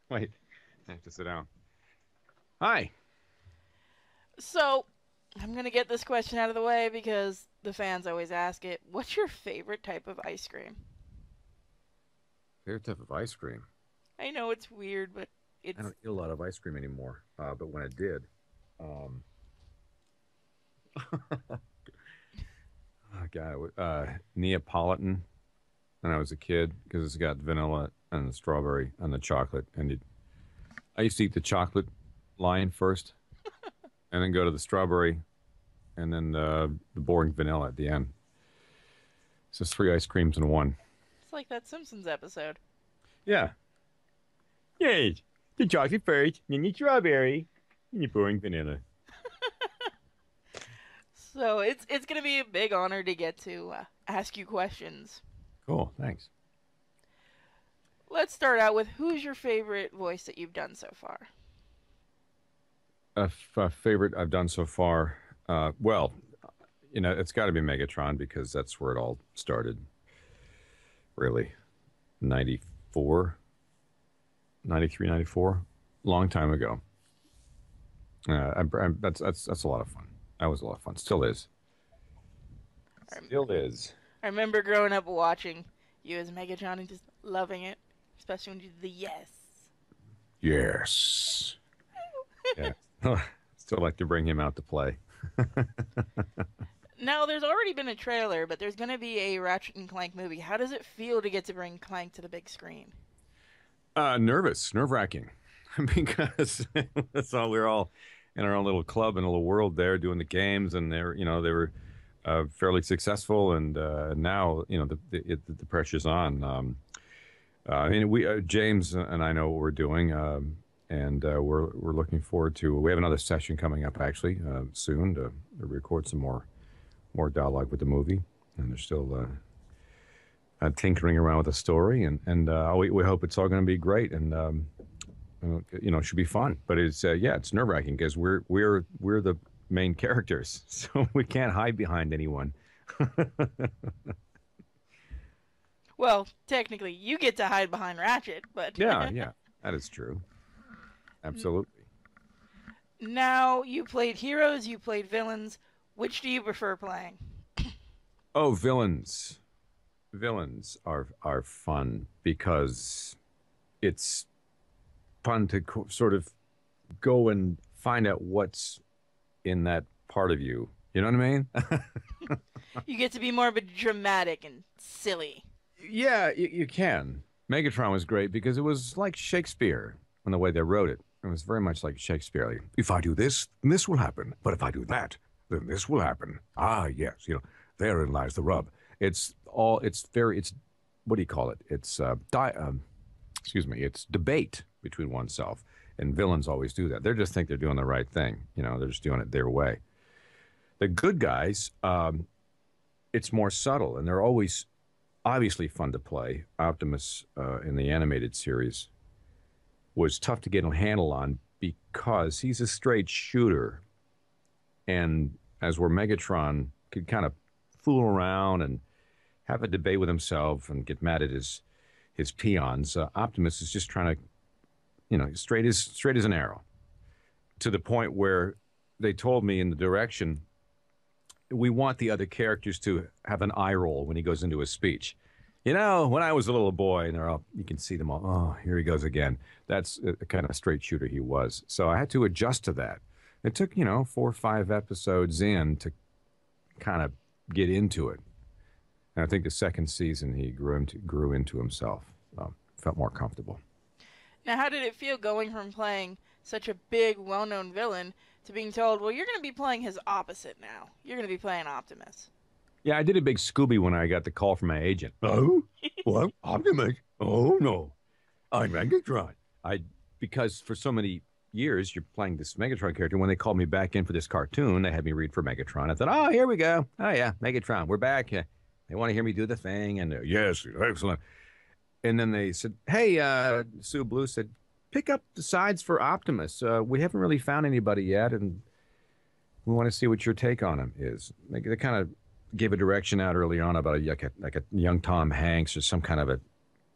Wait, I have to sit down. Hi. So, I'm going to get this question out of the way because the fans always ask it. What's your favorite type of ice cream? Favorite type of ice cream. I know it's weird, but I it's don't eat a lot of ice cream anymore, but when I did, um, oh God, Neapolitan when I was a kid because it's got vanilla and the strawberry and the chocolate. I used to eat the chocolate line first, and then go to the strawberry, and then the boring vanilla at the end. So it's three ice creams in one. like that Simpsons episode. Yeah. Yes. The chocolate first, then the strawberry, and the boring vanilla. So, it's going to be a big honor to get to ask you questions. Cool. Thanks. Let's start out with who's your favorite voice that you've done so far? A favorite I've done so far. Well, it's got to be Megatron because that's where it all started. Really, 94, 93, 94, long time ago. That's a lot of fun. That was a lot of fun. Still is. Still is. I remember growing up watching you as Megatron and just loving it, especially when you did the yes. Yes. Yeah. Still like to bring him out to play. Now, there's already been a trailer, but there's going to be a Ratchet and Clank movie. How does it feel to get to bring Clank to the big screen? Nervous, nerve wracking, because we're all in our own little club and a little world there doing the games, and they were fairly successful, and now the pressure's on. We James and I know what we're doing, and we're looking forward to. We have another session coming up actually soon to record some more dialogue with the movie, and they're still tinkering around with the story, and we hope it's all going to be great, and it should be fun. But it's nerve wracking because we're the main characters, so we can't hide behind anyone. Well, technically, you get to hide behind Ratchet, but Yeah, yeah, that is true. Absolutely. now you played heroes, you played villains. Which do you prefer playing? Oh, villains. Villains are fun because it's fun to sort of go and find out what's in that part of you. You know what I mean? You get to be more of a dramatic and silly. Yeah, you can. Megatron was great because it was like Shakespeare in the way they wrote it. It was very much like Shakespeare. Like, if I do this, this will happen. But if I do that, then this will happen. Ah, yes, therein lies the rub. It's what do you call it? It's debate between oneself. And villains always do that. They just think they're doing the right thing. They're just doing it their way. The good guys, it's more subtle, and they're always obviously fun to play. Optimus in the animated series was tough to get a handle on because he's a straight shooter, and as where Megatron could kind of fool around and have a debate with himself and get mad at his peons. Optimus is just trying to, straight as an arrow, to the point where they told me in the direction we want the other characters to have an eye roll when he goes into his speech. When I was a little boy, and you can see them all. Oh, here he goes again. That's the kind of straight shooter he was. So I had to adjust to that. It took 4 or 5 episodes in to kind of get into it. And I think the second season he grew into himself. Felt more comfortable. Now, how did it feel going from playing such a big, well known villain to being told, well, you're going to be playing his opposite now? You're going to be playing Optimus. Yeah, I did a big Scooby when I got the call from my agent. Oh, what? Optimus? Oh no, I'm Megatron. Because for so many years you're playing this Megatron character. When they called me back in for this cartoon, they had me read for Megatron. I thought, oh, here we go. Oh yeah, Megatron, we're back. They want to hear me do the thing, and yes, excellent. And then they said, hey, Sue Blue said, pick up the sides for Optimus. We haven't really found anybody yet, and we want to see what your take on him is. They kind of gave a direction out early on about like a young Tom Hanks or some kind of a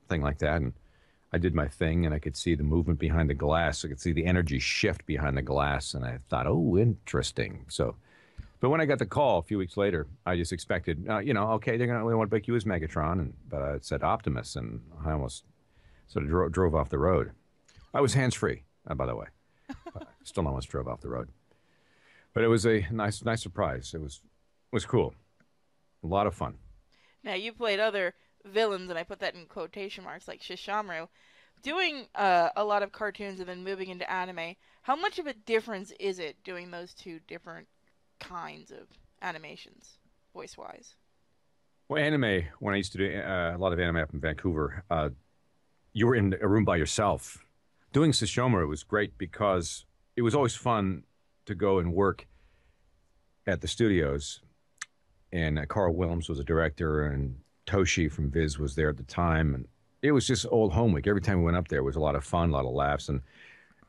thing like that. And I did my thing, and I could see the movement behind the glass. I could see the energy shift behind the glass, and I thought, oh, interesting. So, but when I got the call a few weeks later, I just expected, okay, they're gonna want to pick you as Megatron, but it said Optimus, and I almost sort of drove off the road. I was hands free, by the way. Still almost drove off the road, but it was a nice surprise. It was cool, a lot of fun. Now you played other villains, and I put that in quotation marks, like Shishamru. Doing a lot of cartoons and then moving into anime, how much of a difference is it doing those two different kinds of animations, voice wise? Well, anime, when I used to do a lot of anime up in Vancouver, you were in a room by yourself. Doing Sesshomaru was great because it was always fun to go and work at the studios. And Carl Williams was a director, and Toshi from Viz was there at the time. And it was just old home week. Every time we went up there, it was a lot of fun, a lot of laughs. And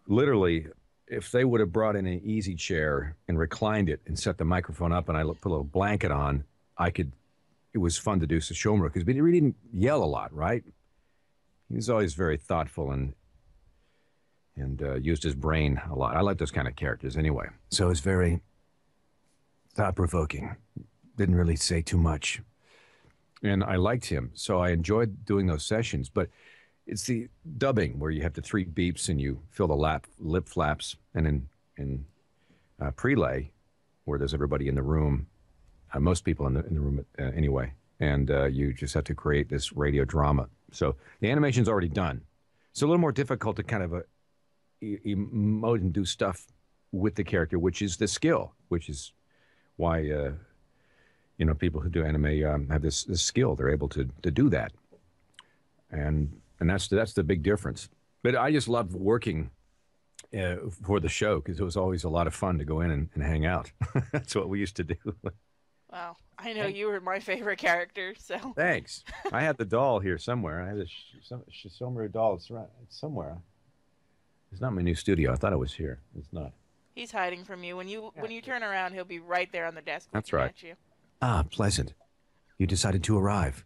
literally, if they would have brought in an easy chair and reclined it and set the microphone up and I put a little blanket on, it was fun to do Sesshomaru because he really didn't yell a lot, right? He was always very thoughtful and used his brain a lot. I like those kind of characters anyway. So it was very thought-provoking. Didn't really say too much. And I liked him, so I enjoyed doing those sessions. But it's the dubbing where you have the three beeps and you fill the lip flaps. And in prelay, where there's everybody in the room, most people in the room anyway, and you just have to create this radio drama. So the animation's already done. It's a little more difficult to kind of emote and do stuff with the character, which is the skill, which is why people who do anime have this skill. They're able to do that, and that's the big difference. But I just loved working for the show because it was always a lot of fun to go in and hang out. That's what we used to do. Wow, I know you were my favorite character, so. Thanks. I had the doll here somewhere. I have the Shishomaru doll. It's somewhere. It's not my new studio. I thought it was here. It's not. He's hiding from you. When you turn around, he'll be right there on the desk. That's right. At you. Ah, pleasant. You decided to arrive.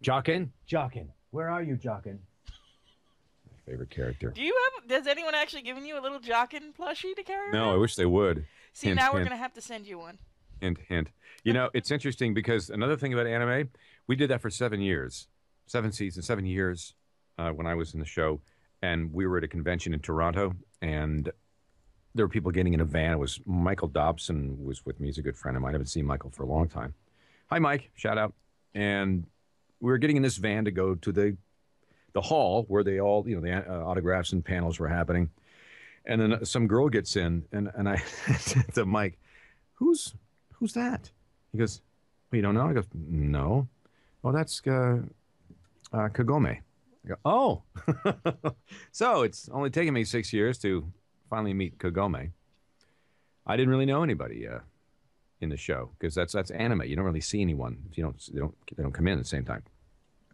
Jockin? Jockin. Where are you, Jockin? My favorite character. Has anyone actually given you a little Jockin plushie to carry around? No, I wish they would. See, now we're going to have to send you one. Hint, hint. It's interesting because another thing about anime, we did that for 7 years. 7 seasons, 7 years when I was in the show. And we were at a convention in Toronto, and there were people getting in a van. It was Michael Dobson was with me. He's a good friend of mine. I haven't seen Michael for a long time. Hi, Mike. Shout out. And we were getting in this van to go to the hall where they all, the autographs and panels were happening. And then some girl gets in, and I said to Mike, who's that? He goes, well, you don't know? I go, no. Well, that's Kagome. I go, oh. So it's only taken me 6 years to finally meet Kagome. I didn't really know anybody in the show because that's anime. You don't really see anyone if they don't come in at the same time.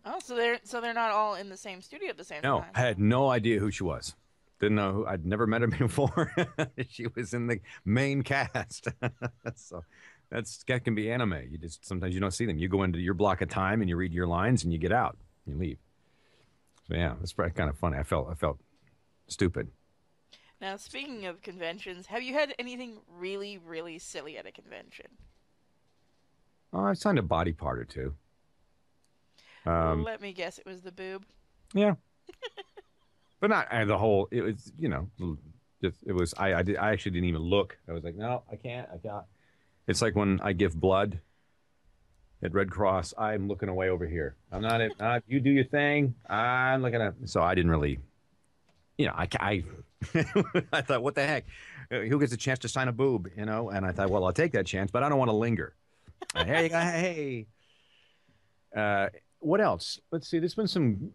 Oh, so they're not all in the same studio at the same time. No, I had no idea who she was. Didn't know who. I'd never met her before. She was in the main cast. So that can be anime. Sometimes you don't see them. You go into your block of time and you read your lines and you get out. You leave. So yeah, it's probably kind of funny. I felt stupid. Now, speaking of conventions, have you had anything really, really silly at a convention? Oh, I signed a body part or two. Let me guess, it was the boob. Yeah, but not the whole. It was, it was. I actually didn't even look. I was like, no, I can't. It's like when I give blood at Red Cross. I'm looking away over here. I'm not. You do your thing. I'm looking at. So I didn't really. I I thought, what the heck? Who gets a chance to sign a boob? And I thought, well, I'll take that chance, but I don't want to linger. Hey. What else? Let's see. There's been some.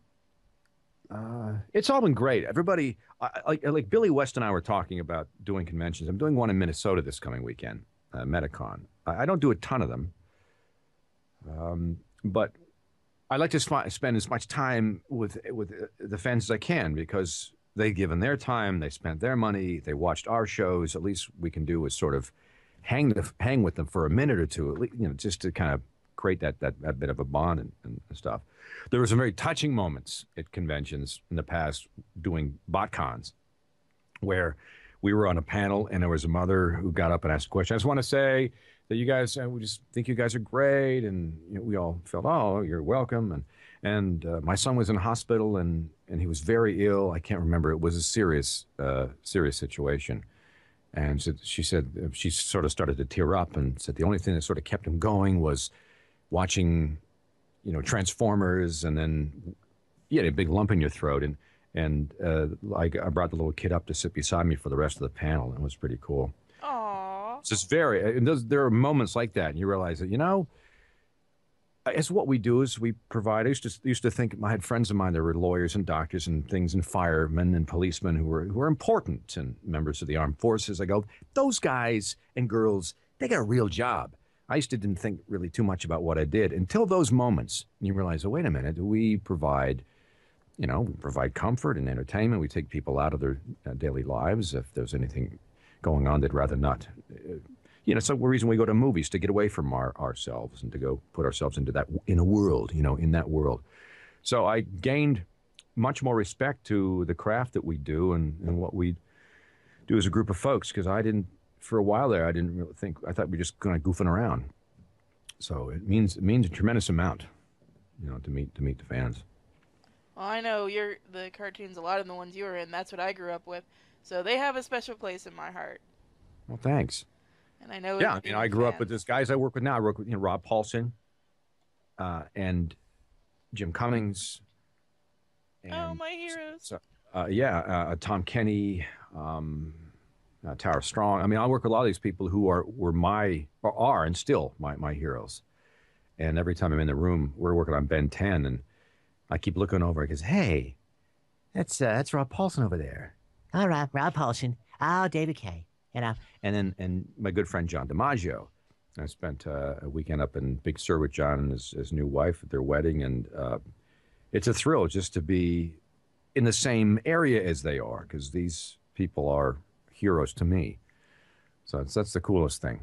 It's all been great. Everybody, like Billy West and I were talking about doing conventions. I'm doing one in Minnesota this coming weekend, Metacon. I don't do a ton of them, but I like to spend as much time with the fans as I can because they've given their time, they spent their money, they watched our shows. At least we can do is sort of hang with them for a minute or two, at least, just to kind of create that bit of a bond and stuff. There were some very touching moments at conventions in the past doing BotCons where we were on a panel and there was a mother who got up and asked a question. I just want to say that you guys, we just think you guys are great, and we all felt, oh, you're welcome. And my son was in hospital and he was very ill. I can't remember. It was a serious situation. And so she said she sort of started to tear up and said the only thing that sort of kept him going was watching, Transformers, and then you had a big lump in your throat. I brought the little kid up to sit beside me for the rest of the panel. It was pretty cool. Aww. It's just there are moments like that, and you realize that, it's what we do is we provide. I used to think, I had friends of mine that were lawyers and doctors and things, and firemen and policemen who were important, and members of the armed forces. I go, those guys and girls, they got a real job. I didn't think really too much about what I did until those moments. And you realize, oh, wait a minute, we provide comfort and entertainment. We take people out of their daily lives if there's anything going on they'd rather not. It's the reason we go to movies, to get away from ourselves and to go put ourselves in a world, in that world. So I gained much more respect to the craft that we do and what we do as a group of folks, because for a while there, I didn't really think, I thought we were just kind of goofing around. So it means a tremendous amount, to meet the fans. Well, I know the cartoons, a lot of the ones you were in, that's what I grew up with. So they have a special place in my heart. Well, thanks. And I know. Yeah, I grew up with these guys I work with now. I work with Rob Paulson, and Jim Cummings. And my heroes. Tom Kenny, Tara Strong. I mean, I work with a lot of these people who are and still my heroes. And every time I'm in the room, we're working on Ben 10, and I keep looking over because, hey, that's Rob Paulson over there. All right, Rob Paulson. Oh, David Kaye. And my good friend John DiMaggio. I spent a weekend up in Big Sur with John and his new wife at their wedding, and it's a thrill just to be in the same area as they are, because these people are heroes to me. So that's the coolest thing.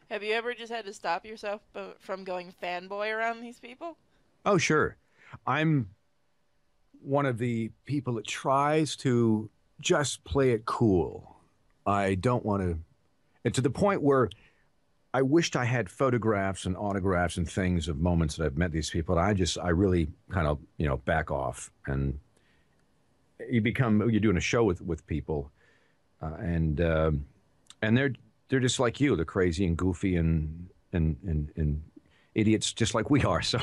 Have you ever just had to stop yourself from going fanboy around these people? Oh, sure. I'm one of the people that tries to just play it cool. I don't want to, and to the point where I wished I had photographs and autographs and things of moments that I've met these people. I really kind of, back off, and you're doing a show with people, and they're just like you. They're crazy and goofy and idiots just like we are. So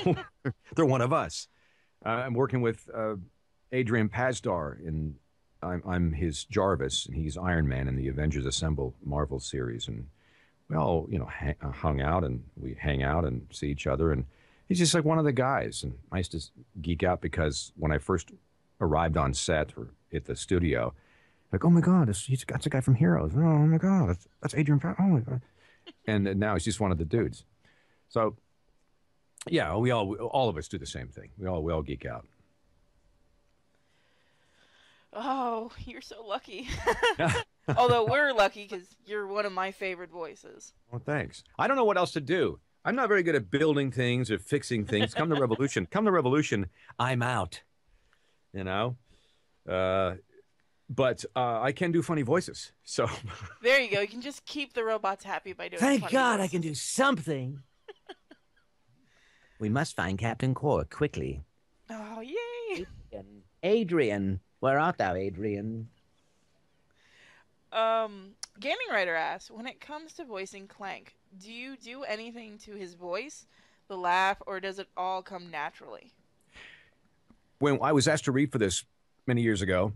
they're one of us. I'm working with Adrian Pasdar I'm his Jarvis, and he's Iron Man in the Avengers Assemble Marvel series. And we all, hung out, and we hang out and see each other. And he's just like one of the guys. And I used to geek out because when I first arrived on set or at the studio, like, oh my God, that's a guy from Heroes. Oh my God, that's Adrian. Oh my God. And now he's just one of the dudes. So yeah, all of us do the same thing. We all geek out. Oh, you're so lucky. Although we're lucky because you're one of my favorite voices. Well, thanks. I don't know what else to do. I'm not very good at building things or fixing things. Come the revolution, I'm out. But I can do funny voices. So there you go. You can just keep the robots happy by doing. Thank funny God voices. I can do something. We must find Captain Core quickly. Oh, yay! Adrian. Where art thou, Adrian? Gaming Writer asks, when it comes to voicing Clank, do you do anything to his voice, the laugh, or does it all come naturally? When I was asked to read for this many years ago,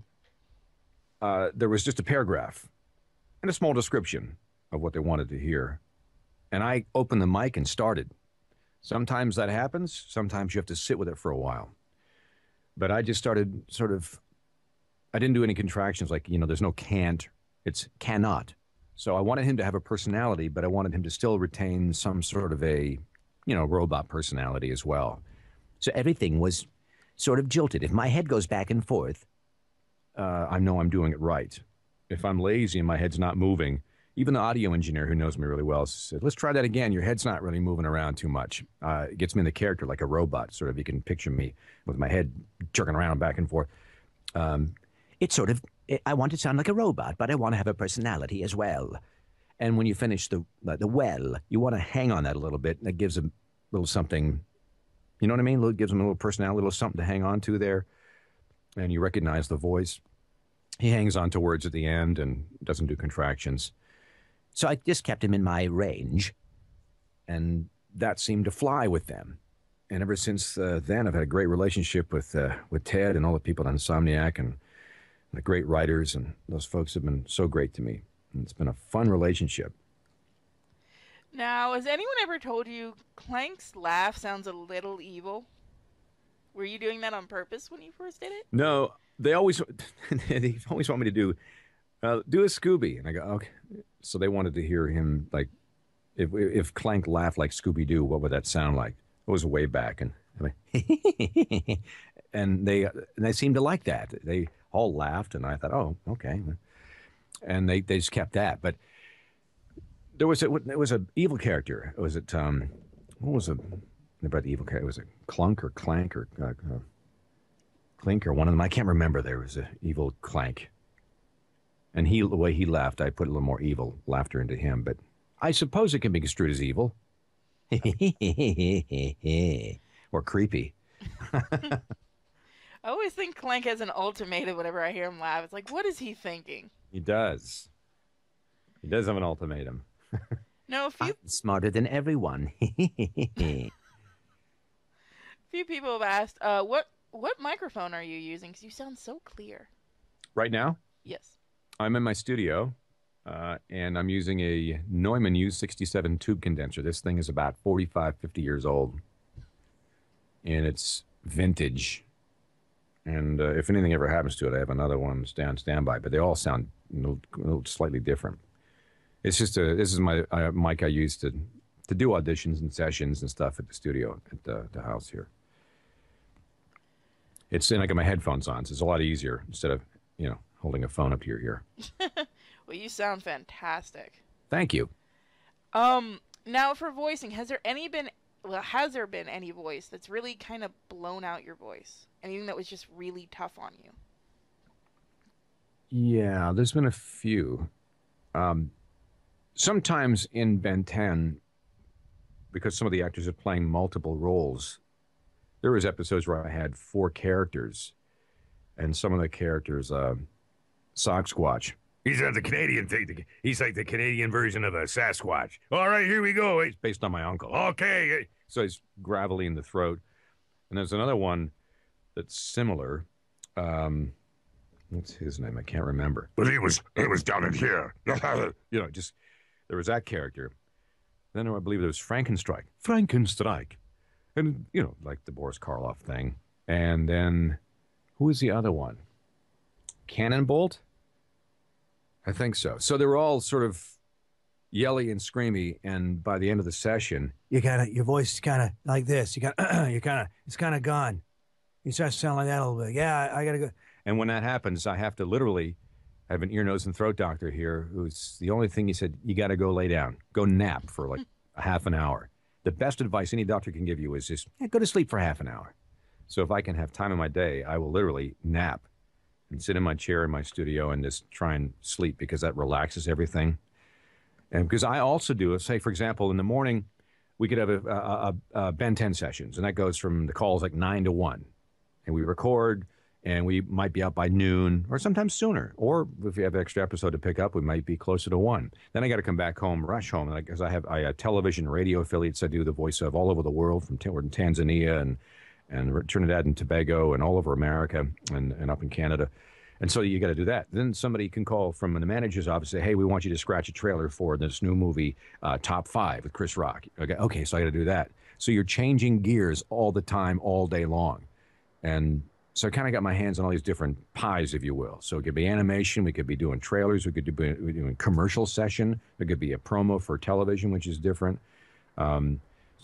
there was just a paragraph and a small description of what they wanted to hear. And I opened the mic and started. Sometimes that happens. Sometimes you have to sit with it for a while. But I just started I didn't do any contractions like, there's no can't, it's cannot. So I wanted him to have a personality, but I wanted him to still retain some sort of a, robot personality as well. So everything was sort of jilted. If my head goes back and forth, I know I'm doing it right. If I'm lazy and my head's not moving, Even the audio engineer who knows me really well said, let's try that again. Your head's not really moving around too much. It gets me in the character like a robot, sort of. You can picture me with my head jerking around back and forth. It's sort of, I want to sound like a robot, but I want to have a personality as well. And when you finish the well, you want to hang on that a little bit. That gives a little something, you know what I mean? It gives them a little personality, a little something to hang on to there. And you recognize the voice. He hangs on to words at the end and doesn't do contractions. So I just kept him in my range. And that seemed to fly with them. And ever since then, I've had a great relationship with Ted and all the people at Insomniac and the great writers. And those folks have been so great to me. And it's been a fun relationship. Now, has anyone ever told you Clank's laugh sounds a little evil? Were you doing that on purpose when you first did it? No, they always want me to do a Scooby, and I go, okay. So they wanted to hear him, like, if Clank laughed like Scooby Doo, what would that sound like? It was way back, and and they seemed to like that. They all laughed, and I thought, oh, okay, and they just kept that. But there was a evil character. Was it what was it? About the evil character, was it Clunk or Clank or Clink or one of them? I can't remember. There was an evil Clank, and the way he laughed, I put a little more evil laughter into him. But I suppose it can be construed as evil or creepy. I always think Clank has an ultimatum whenever I hear him laugh. It's like, what is he thinking? He does. He does have an ultimatum. No, I'm smarter than everyone. few people have asked, what microphone are you using? Because you sound so clear. Right now? Yes. I'm in my studio, and I'm using a Neumann U67 tube condenser. This thing is about 45, 50 years old, and it's vintage. And if anything ever happens to it, I have another one standby, but they all sound a little slightly different. It's just this is my mic I use to do auditions and sessions and stuff at the studio at the house here. It's I got my headphones on, so it's a lot easier instead of holding a phone up to your ear. Well, you sound fantastic. Thank you. Now for voicing, has there been any voice that's really kind of blown out your voice? Anything that was just really tough on you? Yeah, there's been a few. Sometimes in Ben 10, because some of the actors are playing multiple roles, there was episodes where I had 4 characters, and some of the characters, Sock Squatch. He's the Canadian thing. He's like the Canadian version of a Sasquatch. All right, here we go. It's based on my uncle. Okay. So he's gravelly in the throat. And there's another one that's similar. What's his name? I can't remember. But he was down in here. Just there was that character. Then I believe there was Frankenstrike. And, like the Boris Karloff thing. And then, who was the other one? Cannonbolt? I think so. So they were all sort of yelly and screamy. And by the end of the session, your voice is kind of like this. It's kind of gone. You start to sound like that a little bit. Yeah, I got to go. And when that happens, I have to literally have an ear, nose, and throat doctor here who's the only thing he said, you got to go lay down. Go nap for like a half an hour. The best advice any doctor can give you is just go to sleep for half an hour. So if I can have time in my day, I will literally nap and sit in my chair in my studio and just try and sleep because that relaxes everything. And because I also do, say, for example, in the morning, we could have a Ben 10 sessions, and that goes from the calls like 9 to 1. And we record, and we might be out by noon or sometimes sooner. Or if we have an extra episode to pick up, we might be closer to 1. Then I got to come back home, rush home, because I have television, radio affiliates I do the voice of all over the world, from Tanzania and Trinidad and Tobago and all over America and up in Canada. And so you got to do that. Then somebody can call from the manager's office and say, hey, we want you to scratch a trailer for this new movie, Top 5 with Chris Rock. Okay, so I got to do that. So you're changing gears all the time, all day long. And so I kind of got my hands on all these different pies, if you will. So it could be animation. We could be doing trailers. We could be doing commercial session. It could be a promo for television, which is different. So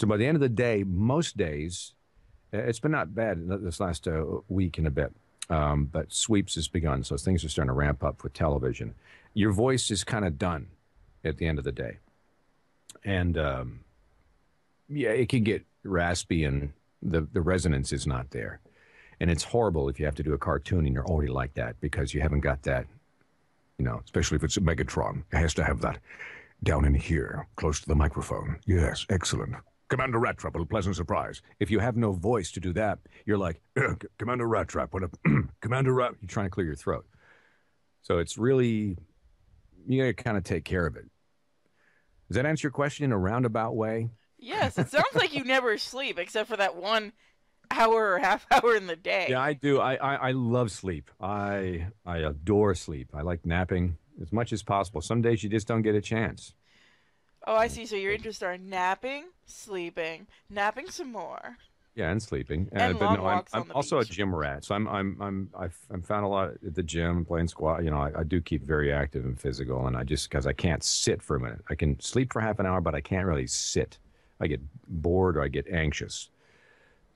by the end of the day, most days, it's been not bad this last week and a bit. But sweeps has begun, so things are starting to ramp up with television. Your voice is kind of done. at the end of the day. And yeah, it can get raspy and the resonance is not there. And it's horrible if you have to do a cartoon and you're already like that because you haven't got that, especially if it's a Megatron. It has to have that down in here, close to the microphone. Yes, excellent. Commander Rat Trap, what a pleasant surprise. If you have no voice to do that, you're like, Commander Rat Trap, what a Commander Rat. You're trying to clear your throat. So it's really, you got to kind of take care of it. Does that answer your question in a roundabout way? Yes, it sounds like you never sleep except for that 1 hour or half hour in the day. Yeah, I do. I love sleep. I adore sleep. I like napping as much as possible. Some days you just don't get a chance. Oh, I see. So your interests are napping, sleeping, napping some more. Yeah, and sleeping. And but long no, walks I'm on the also beach. a gym rat. So I've found a lot at the gym playing squat. I do keep very active and physical, and because I can't sit for a minute. I can sleep for half an hour, but I can't really sit. I get bored or I get anxious.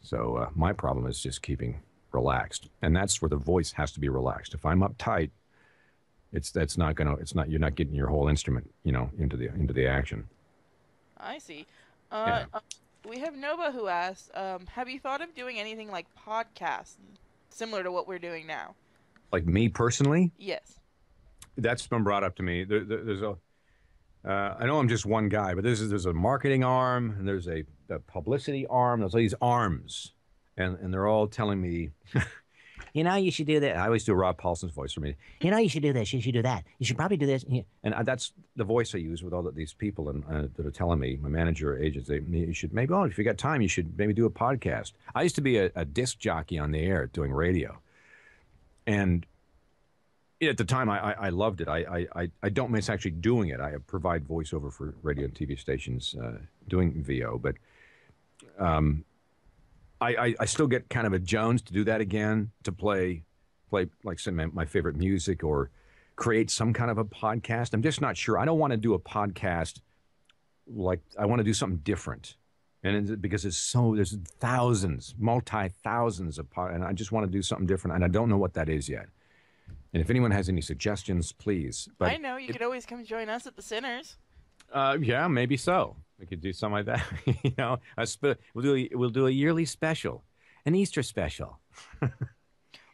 So my problem is just keeping relaxed, and that's where the voice has to be relaxed. If I'm uptight, you're not getting your whole instrument, into the action. I see. Yeah. We have Nova who asks, have you thought of doing anything like podcasts, similar to what we're doing now? Like me personally, Yes. that's been brought up to me. There's a I know I'm just one guy, but there's a marketing arm and there's a publicity arm. There's all these arms, and they're all telling me, you should do that. I always do Rob Paulson's voice for me. You should do this. You should do that. You should probably do this. And that's the voice I use with all these people that are telling me, my manager, agents, you should maybe, if you got time, you should maybe do a podcast. I used to be a disc jockey on the air doing radio, and at the time, I loved it. I don't miss actually doing it. I provide voiceover for radio and TV stations doing VO, but I still get kind of a Jones to do that again, to play like some my favorite music or create some kind of a podcast. I'm just not sure. I don't want to do a podcast I want to do something different. And because there's thousands, multi-thousands and I just want to do something different, and I don't know what that is yet. And if anyone has any suggestions, please. But I know. You could always come join us at the Sinners. Yeah, maybe so. We could do something like that. We'll do a yearly special, an Easter special,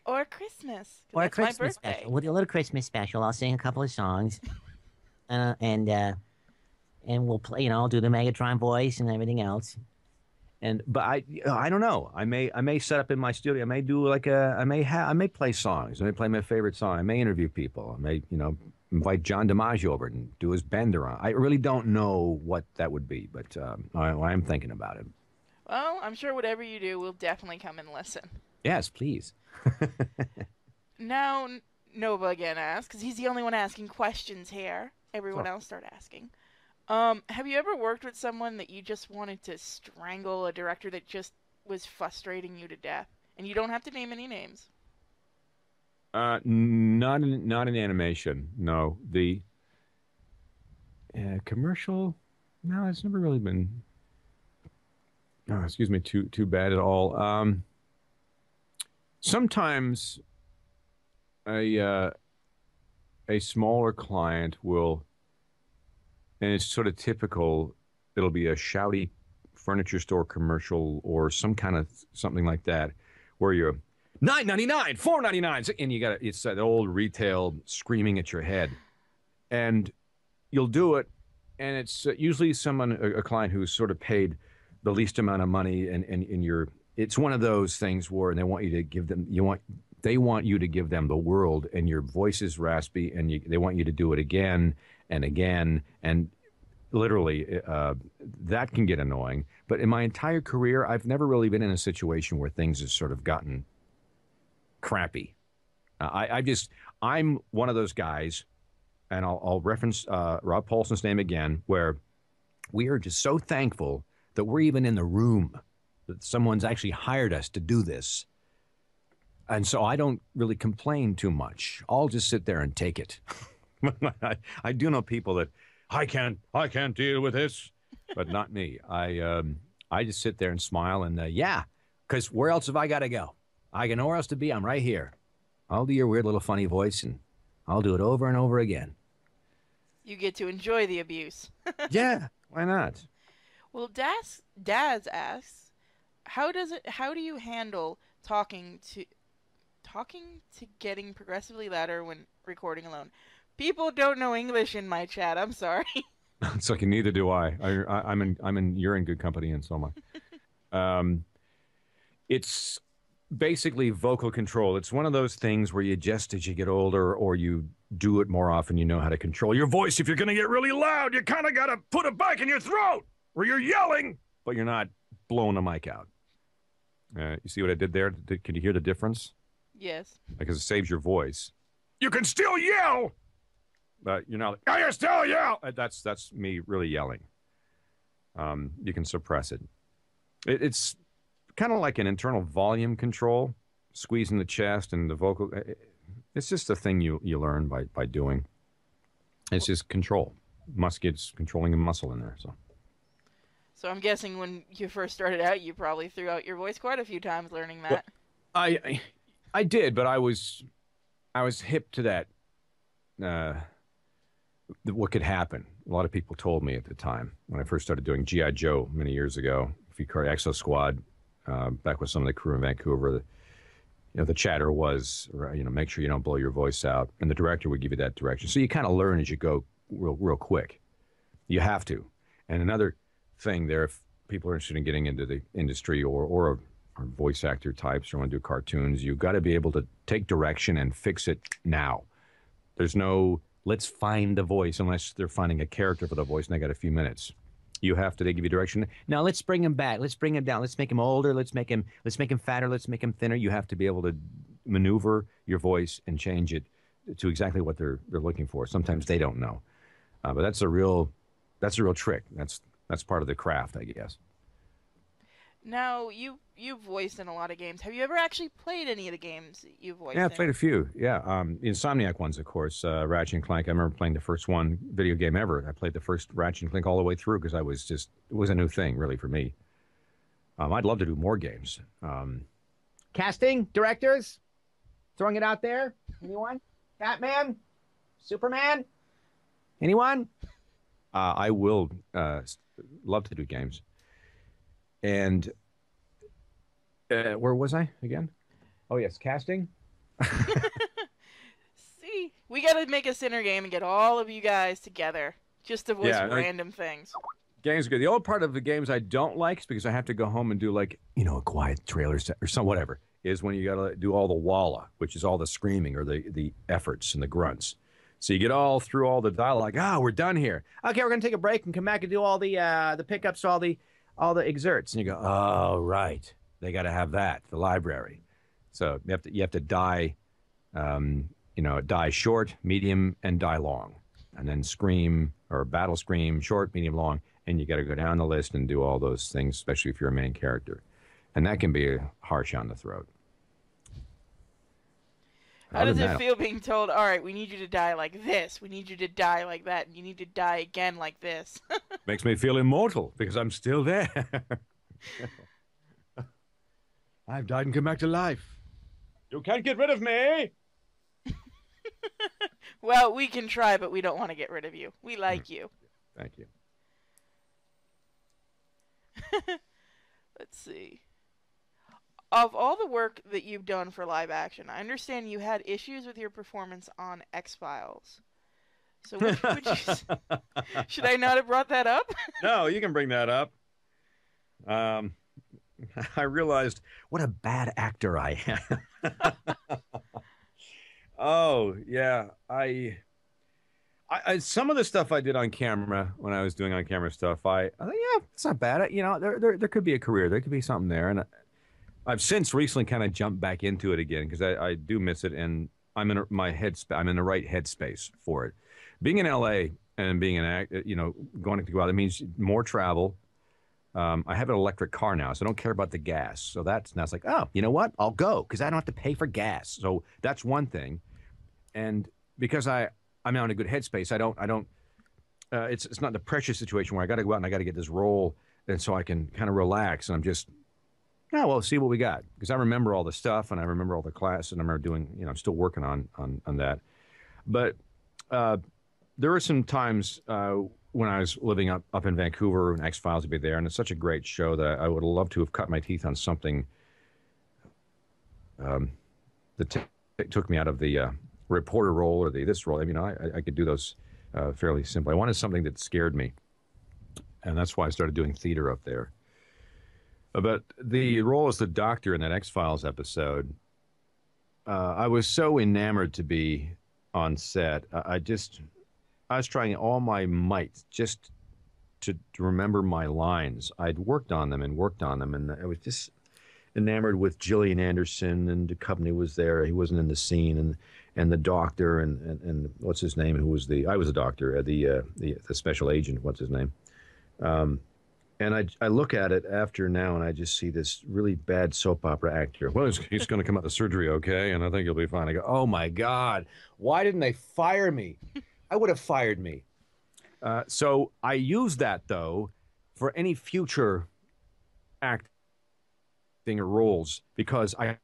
Or Christmas. 'Cause Or a that's my Christmas birthday. special. We'll do a little Christmas special. I'll sing a couple of songs, and we'll play. I'll do the Megatron voice and everything else. but I don't know. I may set up in my studio. I may do I may play songs. I may play my favorite song. I may interview people. I may invite John DiMaggio over and do his bender on. I really don't know what that would be, but I am thinking about it. Well, I'm sure whatever you do, we'll definitely come and listen. Yes, please. Now, Nova again asks, because he's the only one asking questions here. Everyone else start asking. Have you ever worked with someone that you just wanted to strangle, a director that just was frustrating you to death? And you don't have to name any names. Not in animation. No, the commercial. No, it's never really been. Oh, excuse me, too bad at all. Sometimes a smaller client will, and it's sort of typical. It'll be a shouty furniture store commercial or something like that, where you're $9.99, $4.99, and it's that old retail screaming at your head, and you'll do it, and it's usually a client who's sort of paid the least amount of money, and it's one of those things where they want you to give them they want you to give them the world, and your voice is raspy, and they want you to do it again and again, and literally that can get annoying. But in my entire career, I've never really been in a situation where things have sort of gotten crappy. I'm one of those guys, and I'll reference Rob Paulson's name again, where we are just so thankful that we're even in the room, that someone's actually hired us to do this. And so I don't really complain too much. I'll just sit there and take it. I do know people that I can't deal with this, but not me. I just sit there and smile and because where else have I got to go? I got nowhere else to be. I'm right here. I'll do your weird little funny voice, and I'll do it over and over again. You get to enjoy the abuse. Yeah, why not? Well, Daz asks, how do you handle talking to getting progressively louder when recording alone? People don't know English in my chat. I'm sorry. It's like neither do I. You're in good company, and so am I. It's basically vocal control. It's one of those things where you just as you get older, or you do it more often, you know how to control your voice. If you're going to get really loud, you kind of got to put it back in your throat, where you're yelling, but you're not blowing the mic out. You see what I did there? Can you hear the difference? Yes. Because it saves your voice. You can still yell, but you're not like, I can still yell. That's me really yelling. You can suppress it. It's kind of like an internal volume control, squeezing the chest and the vocal. It's just a thing you learn by doing. It's just control. It's controlling a muscle in there. So I'm guessing when you first started out, you probably threw out your voice quite a few times learning that. Well, I did, but I was hip to that. What could happen? A lot of people told me at the time when I first started doing G.I. Joe many years ago, Exo Squad, back with some of the crew in Vancouver. The chatter was, make sure you don't blow your voice out, and the director would give you that direction. So you kind of learn as you go, real quick. You have to. And another thing there, if people are interested in getting into the industry or voice actor types or want to do cartoons, you've got to be able to take direction and fix it now. There's no let's find the voice unless they're finding a character for the voice and they got a few minutes. They give you direction. Now let's bring him back. Let's bring him down. Let's make him older. Let's make him fatter. Let's make him thinner. You have to be able to maneuver your voice and change it to exactly what they're looking for. Sometimes they don't know, but that's a real trick. That's part of the craft, I guess. Now, you've voiced in a lot of games. Have you ever actually played any of the games you've voiced in? Yeah, I've played a few. Yeah, Insomniac ones, of course. Ratchet and Clank. I remember playing the first video game ever. I played the first Ratchet and Clank all the way through because it was a new thing, really, for me. I'd love to do more games. Casting directors, throwing it out there. Anyone? Batman, Superman. Anyone? I will love to do games. And where was I again? Oh, yes, casting. See, we got to make a Sinner game and get all of you guys together just to voice random things. Games are good. The old part of the games I don't like is because I have to go home and do a quiet trailer set or some whatever, is when you got to do all the walla, which is all the screaming or the efforts and the grunts. So you get all through all the dialogue. We're done here. Okay, we're going to take a break and come back and do all the pickups, all the exerts. And you go, oh, right. They got to have that, the library. So you have to die, die short, medium, and die long. And then scream or battle scream, short, medium, long. And you got to go down the list and do all those things, especially if you're a main character. And that can be harsh on the throat. How does it feel being told, all right, we need you to die like this, we need you to die like that, and you need to die again like this? Makes me feel immortal because I'm still there. I've died and come back to life. You can't get rid of me. Well, we can try, but we don't want to get rid of you. We like you. Thank you. Let's see. Of all the work that you've done for live action, I understand you had issues with your performance on X-Files. So which would you... Should I not have brought that up? No, you can bring that up. I realized what a bad actor I am. Oh, yeah. I some of the stuff I did on camera when I was doing on camera stuff, I think, yeah, it's not bad. There could be a career. There could be something there. And I've since recently kind of jumped back into it again because I do miss it, and I'm in I'm in the right headspace for it. Being in LA and being an actor, going to go out, it means more travel. I have an electric car now, so I don't care about the gas. So now it's like, oh, you know what? I'll go because I don't have to pay for gas. So that's one thing. And because I'm now in a good headspace, I don't. It's not the pressure situation where I got to go out and I got to get this role, and so I can kind of relax. And I'm just, well, see what we got, because I remember all the stuff and I remember all the class, and I remember doing, I'm still working on that. But there were some times when I was living up in Vancouver, and X Files would be there, and it's such a great show that I would love to have cut my teeth on something that took me out of the reporter role or the this role. I mean, I could do those fairly simply. I wanted something that scared me, and that's why I started doing theater up there. But the role as the doctor in that X Files episode, I was so enamored to be on set. I was trying all my might just to remember my lines. I'd worked on them, and I was just enamored with Gillian Anderson, and Duchovny was there. He wasn't in the scene, and the doctor, and what's his name? Who was I was the doctor, the special agent. What's his name? And I look at it after now, and I just see this really bad soap opera actor. Well, he's going to come out of surgery okay, and I think he'll be fine. I go, oh my God, why didn't they fire me? I would have fired me. So I use that, though, for any future acting or roles, because I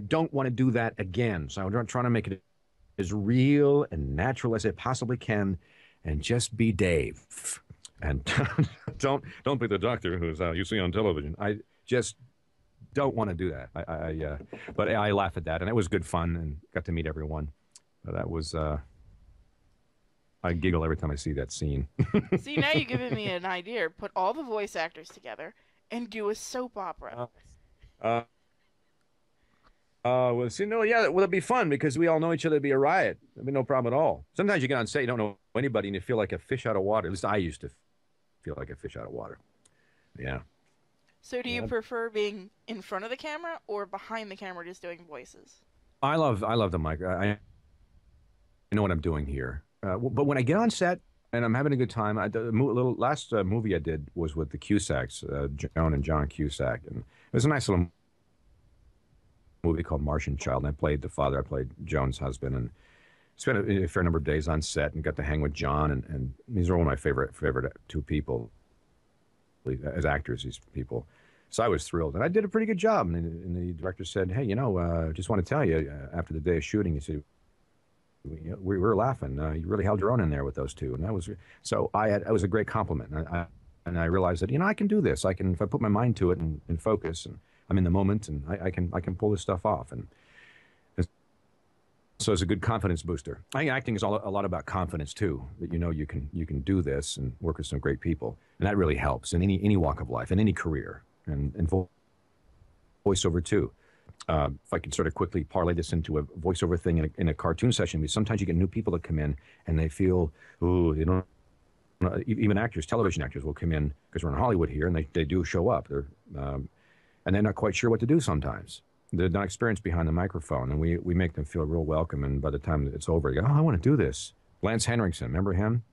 don't want to do that again. So I'm trying to make it as real and natural as I possibly can, and just be Dave. And don't be the doctor who's you see on television. I just don't want to do that. But I laugh at that, and it was good fun, and got to meet everyone. That was I giggle every time I see that scene. See, now you're giving me an idea. Put all the voice actors together and do a soap opera. Well, see, no, yeah, well, it'd be fun because we all know each other. It'd be a riot. It'd be no problem at all. Sometimes you get on set, you don't know anybody, and you feel like a fish out of water. At least I used to feel like a fish out of water. Yeah. So do you prefer being in front of the camera or behind the camera just doing voices? I love the mic. I know what I'm doing here. But when I get on set and I'm having a good time, last movie I did was with the Cusacks, Joan and John Cusack, and it was a nice little movie called Martian Child, and I played the father. I played Joan's husband, and spent a fair number of days on set and got to hang with John, and these are one of my favorite two people as actors, these people. So I was thrilled, and I did a pretty good job. And the director said, hey, just want to tell you, after the day of shooting, he said, we were laughing. You really held your own in there with those two. And that was, so it was a great compliment. And I realized that, I can do this. I can, if I put my mind to it and focus, and I'm in the moment, and I can pull this stuff off. And so it's a good confidence booster. I think acting is a lot about confidence too. That you can do this and work with some great people, and that really helps in any walk of life, in any career, and voiceover too. If I could sort of quickly parlay this into a voiceover thing in a cartoon session, because sometimes you get new people that come in and they feel, even actors, television actors will come in because we're in Hollywood here, and they do show up. And they're not quite sure what to do sometimes. They're not experienced behind the microphone, and we make them feel real welcome. And by the time it's over, they go, I want to do this. Lance Henriksen, remember him?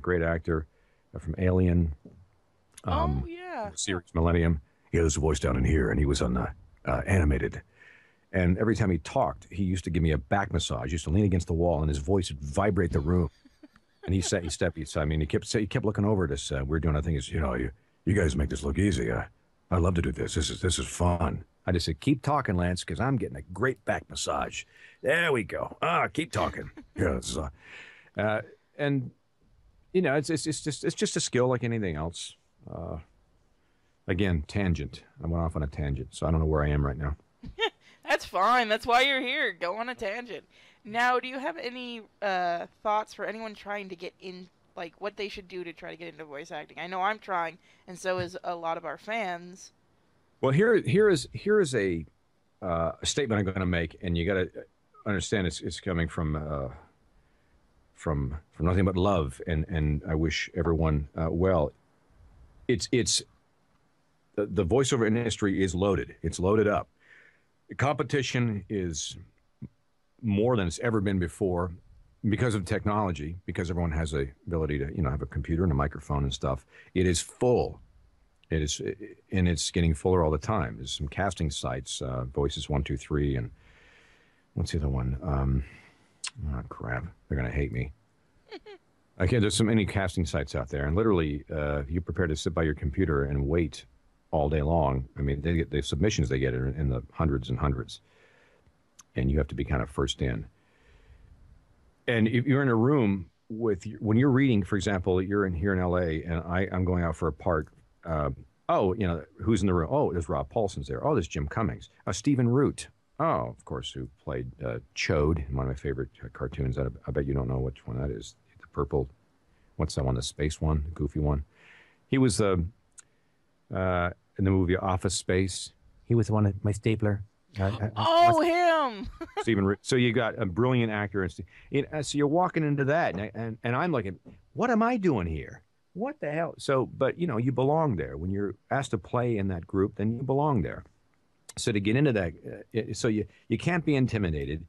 Great actor from Alien. Oh, yeah. Series Millennium. He had his voice down in here, and he was on animated. And every time he talked, he used to give me a back massage. He used to lean against the wall, and his voice would vibrate the room. And he stepped beside me, and he kept looking over at us. We were doing, I think, you guys make this look easy. I love to do this. This is fun. I just said, keep talking, Lance, because I'm getting a great back massage. There we go. Keep talking. Yes. And it's just a skill like anything else. Again, tangent. I went off on a tangent, so I don't know where I am right now. That's fine. That's why you're here. Go on a tangent. Now, do you have any thoughts for anyone trying to get in, like what they should do to try to get into voice acting? I know I'm trying, and so is a lot of our fans. Well, here is a statement I'm going to make, and you got to understand it's coming from nothing but love, and I wish everyone well. It's the voiceover industry is loaded. It's loaded up. The competition is more than it's ever been before because of technology, because everyone has the ability to have a computer and a microphone and stuff. It is full. It is, and it's getting fuller all the time. There's some casting sites, Voices 123, and what's the other one? Oh crap! They're gonna hate me. Okay, there's so many casting sites out there, and literally, you're prepared to sit by your computer and wait all day long. I mean, they get the submissions they get in the hundreds and hundreds, and you have to be kind of first in. And if you're in a room when you're reading, for example, you're in here in L.A. and I'm going out for a part. Oh, who's in the room? Oh, there's Rob Paulson's there. Oh, there's Jim Cummings. Stephen Root. Oh, of course, who played Chode in one of my favorite cartoons. I bet you don't know which one that is. The purple. What's that one? The space one, the goofy one. He was in the movie Office Space. He was the one my stapler. Him. Stephen Root. So you got a brilliant actor. So you're walking into that, and I'm like, what am I doing here? What the hell? So, but you belong there. When you're asked to play in that group, then you belong there. So to get into that, so you can't be intimidated.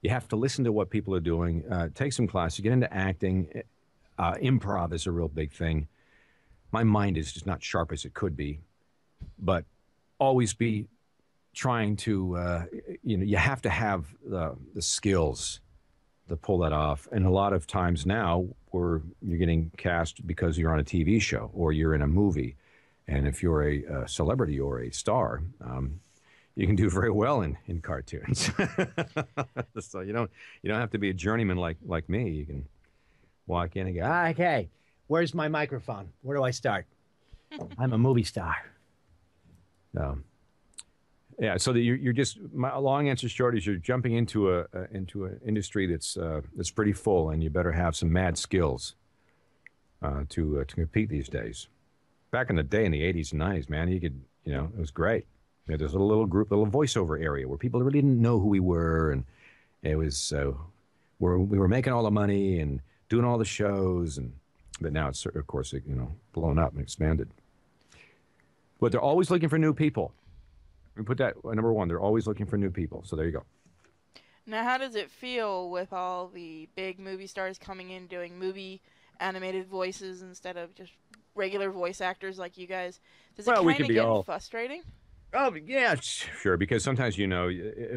You have to listen to what people are doing. Take some classes. Get into acting. Improv is a real big thing. My mind is just not sharp as it could be, but always be trying to. You have to have the skills to pull that off. And a lot of times now, where you're getting cast because you're on a TV show or you're in a movie, and if you're a celebrity or a star. You can do very well in cartoons. So you don't have to be a journeyman like me. You can walk in and go, Okay, where's my microphone? Where do I start? I'm a movie star. Yeah, so that you're just, my long answer short is you're jumping into an industry that's pretty full, and you better have some mad skills to compete these days. Back in the day, in the 80s and 90s, man, you could, it was great. There's a little voiceover area where people really didn't know who we were, and it was we were making all the money and doing all the shows, but now it's, of course, blown up and expanded. But they're always looking for new people. We put that number one. They're always looking for new people. So there you go. Now, how does it feel with all the big movie stars coming in doing movie animated voices instead of just regular voice actors like you guys? Does it kind of get frustrating? Oh yeah, sure. Because sometimes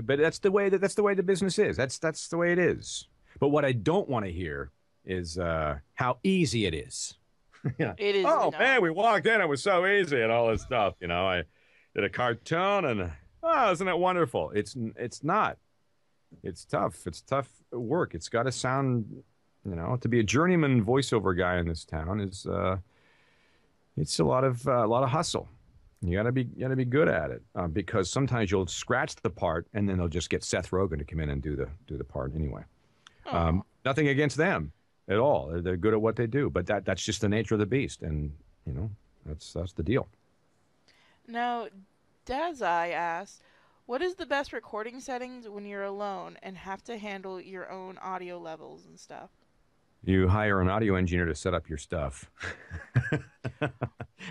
but that's the way the business is. That's the way it is. But what I don't want to hear is how easy it is. It is. Oh man, we walked in. It was so easy and all this stuff. I did a cartoon and isn't it wonderful? It's not. It's tough. It's tough work. It's got to sound. To be a journeyman voiceover guy in this town is it's a lot of hustle. You gotta be good at it because sometimes you'll scratch the part and then they'll just get Seth Rogen to come in and do the part anyway. Nothing against them at all. They're good at what they do, but that's just the nature of the beast, and that's the deal. Now, Dazai asks, what is the best recording settings when you're alone and have to handle your own audio levels and stuff? You hire an audio engineer to set up your stuff,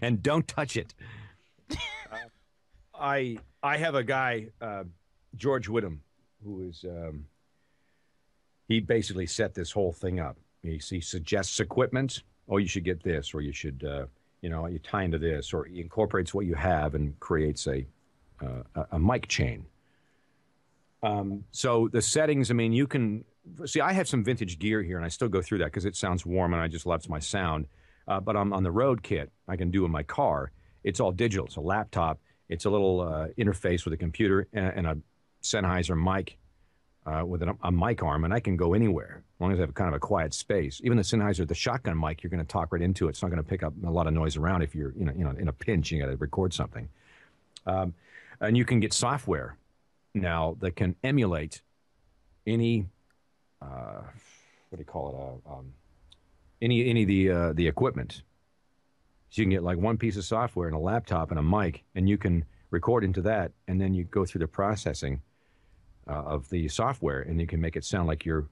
and don't touch it. I have a guy, George Whittam, who is he basically set this whole thing up. He suggests equipment. Oh, you should get this, or you should you tie into this, or he incorporates what you have and creates a mic chain. So the settings, you can see. I have some vintage gear here, and I still go through that because it sounds warm, and I just love my sound. But on the road kit, I can do in my car. It's all digital. It's a laptop. It's a little interface with a computer and a Sennheiser mic with a mic arm, and I can go anywhere as long as I have kind of a quiet space. Even the Sennheiser, the shotgun mic, you're going to talk right into it. It's not going to pick up a lot of noise around if you're in a pinch. You got to record something, and you can get software now that can emulate any what do you call it? Any of the equipment. So you can get like one piece of software and a laptop and a mic, and you can record into that, and then you go through the processing of the software, and you can make it sound like you're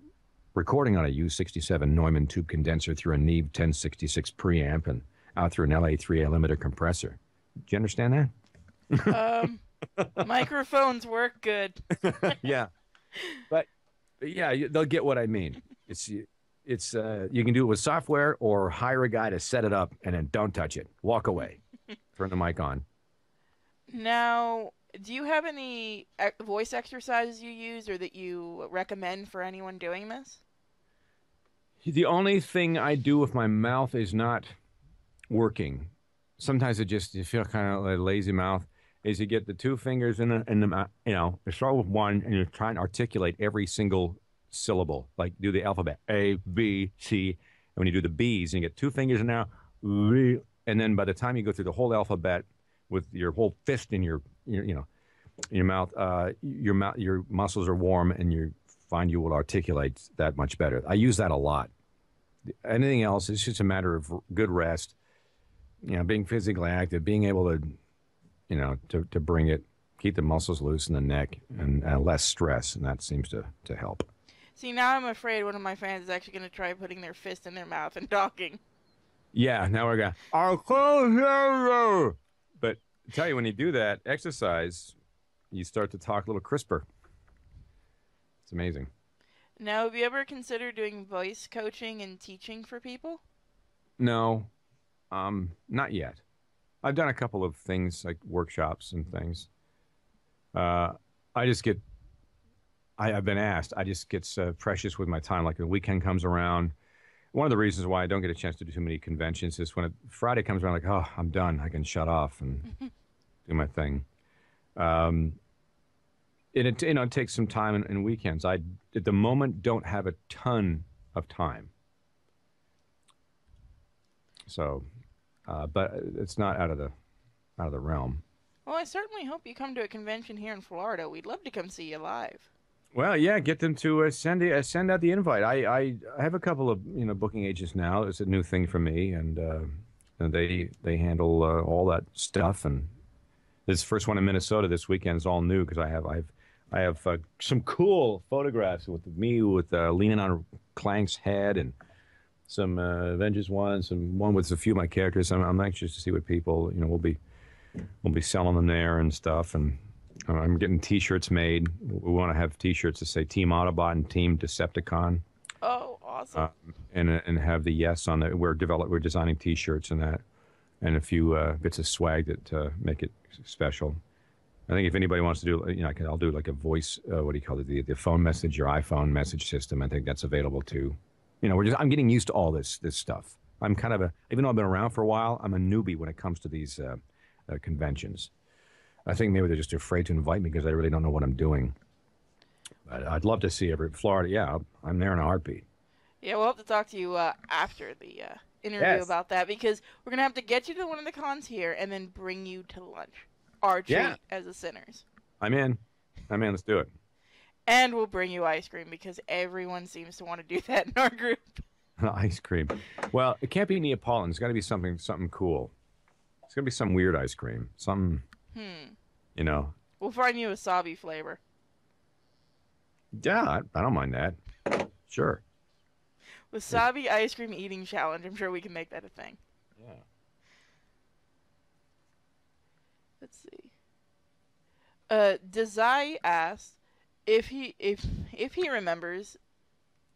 recording on a U67 Neumann tube condenser through a Neve 1066 preamp and out through an LA3A limiter compressor. Do you understand that? Microphones work good. Yeah, but yeah, they'll get what I mean. It's you can do it with software or hire a guy to set it up and then don't touch it. Walk away. Turn the mic on. Now, do you have any voice exercises you use or that you recommend for anyone doing this? The only thing I do if my mouth is not working, sometimes you feel kind of like a lazy mouth, is you get the two fingers in the you start with one and you're trying to articulate every single syllable. Like do the alphabet A, B, C. And when you do the B's, and you get two fingers in there, and then by the time you go through the whole alphabet with your whole fist in in your mouth, your muscles are warm, and you find you will articulate that much better. I use that a lot. Anything else, it's just a matter of good rest, being physically active, being able to, to bring it, keep the muscles loose in the neck, and less stress, and that seems to help. See, now I'm afraid one of my fans is actually going to try putting their fist in their mouth and talking. Yeah, now we're going, I'll close your. But I tell you, when you do that exercise, you start to talk a little crisper. It's amazing. Now, have you ever considered doing voice coaching and teaching for people? No, not yet. I've done a couple of things like workshops and things. I've been asked. I just get precious with my time. Like the weekend comes around. One of the reasons why I don't get a chance to do too many conventions is when Friday comes around, like, oh, I'm done. I can shut off and do my thing. It takes some time in weekends. I, at the moment, don't have a ton of time. So, but it's not out of the realm. Well, I certainly hope you come to a convention here in Florida. We'd love to come see you live. Well, yeah, get them to send out the invite. I have a couple of booking agents now. It's a new thing for me, and they handle all that stuff. And this first one in Minnesota this weekend is all new because I have some cool photographs with me leaning on Clank's head, and some Avengers one with a few of my characters. I'm anxious to see what people we'll be selling them there and stuff, and I'm getting T-shirts made. We want to have T-shirts that say Team Autobot and Team Decepticon. Oh, awesome! And have the yes on it. We're designing T-shirts and that, and a few bits of swag that make it special. I think if anybody wants to do, I'll do like a voice. What do you call it? The phone message, your iPhone message system. I think that's available too. I'm getting used to all this stuff. I'm kind of even though I've been around for a while, I'm a newbie when it comes to these conventions. I think maybe they're just afraid to invite me because I really don't know what I'm doing. But I'd love to see Florida. Yeah, I'm there in a heartbeat. Yeah, we'll have to talk to you after the interview about that, because we're going to have to get you to one of the cons here and then bring you to lunch. Our treat as a Sinners. I'm in. Let's do it. And we'll bring you ice cream because everyone seems to want to do that in our group. Ice cream. Well, it can't be Neapolitan. It's got to be something cool. It's going to be some weird ice cream. We'll find you a wasabi flavor. Yeah, I don't mind that. Sure. Wasabi ice cream eating challenge. I'm sure we can make that a thing. Yeah. Let's see. Desai asked if he remembers